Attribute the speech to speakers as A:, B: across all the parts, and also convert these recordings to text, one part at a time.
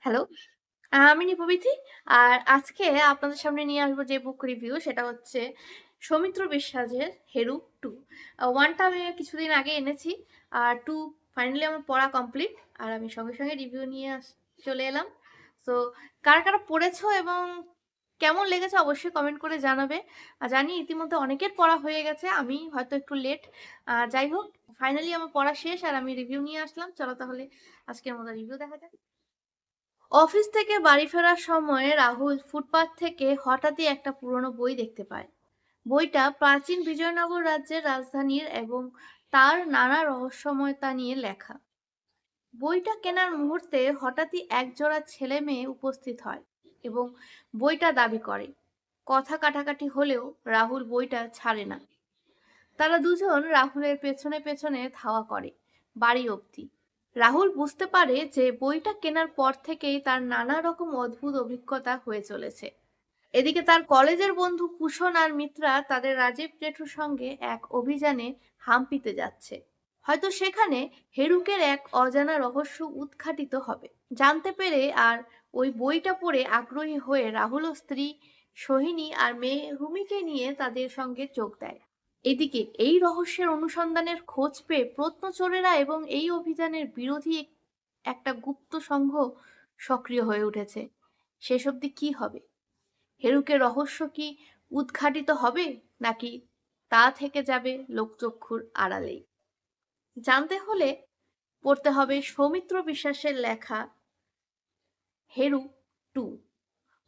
A: Hello, আমি নিপবিথি। আর আজকে আপনাদের সামনে নিয়ে আসবো যে বুক রিভিউ সেটা হচ্ছে সৌমিত্র বিশ্বাসের 'হেরু 2'। 1 টা আমি কিছুদিন আগে এনেছি। আর 2 ফাইনালি আমার পড়া কমপ্লিট। আর আমি সঙ্গে রিভিউ নিয়ে চলে এলাম। সো কারা পড়েছো এবং কেমন লেগেছে অবশ্যই কমেন্ট করে জানাবে। জানি ইতিমধ্যে অনেকের পড়া হয়ে গেছে। আমি হয়তো একটু লেট। যাই হোক, ফাইনালি আমার পড়া শেষ আর আমি রিভিউ নিয়ে আসলাম। চলো তাহলে আজকের মতো রিভিউ দেখা যাক। অফিস থেকে বাড়ি ফেরার সময় রাহুল ফুটপাত থেকে হঠাৎই একটা পুরনো বই দেখতে পায়। বইটা প্রাচীন বিজয়নগর রাজ্যের রাজধানীর এবং তার নানা রহস্যময়তা নিয়ে লেখা। বইটা কেনার মুহূর্তে হঠাৎই একজোড়া ছেলে মেয়ে উপস্থিত হয় এবং বইটা দাবি করে। কথা কাটাকাটি হলেও রাহুল বইটা ছাড়ে না। তারা দুজন রাহুলের পেছনে ধাওয়া করে বাড়ি অবধি। রাহুল বুঝতে পারে যে বইটা কেনার পর থেকেই তার নানা রকম অদ্ভুত অভিজ্ঞতা হয়ে চলেছে। এদিকে তার কলেজের বন্ধু কুশন আর মিত্রা তাদের রাজীব জেঠুর সঙ্গে এক অভিযানে হাম্পিতে যাচ্ছে। হয়তো সেখানে হেরুকের এক অজানা রহস্য উদ্ঘাটিত হবে। জানতে পেরে আর ওই বইটা পড়ে আগ্রহী হয়ে রাহুল ও স্ত্রী সোহিনী আর মেয়ে রুমিকে নিয়ে তাদের সঙ্গে যোগ দেয়। এদিকে এই রহস্যের অনুসন্ধানের খোঁজ পেয়ে প্রত্নচোরেরা এবং এই অভিযানের বিরোধী একটা গুপ্ত সংঘ সক্রিয় হয়ে উঠেছে। শেষ অবধি কি হবে? হেরুকের রহস্য কি উদ্ঘাটিত হবে, নাকি তা থেকে যাবে লোকচক্ষুর আড়ালেই? জানতে হলে পড়তে হবে সৌমিত্র বিশ্বাসের লেখা 'হেরু 2'।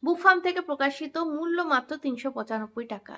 A: বুক ফার্ম থেকে প্রকাশিত, মূল্য মাত্র ৩৯৫ টাকা।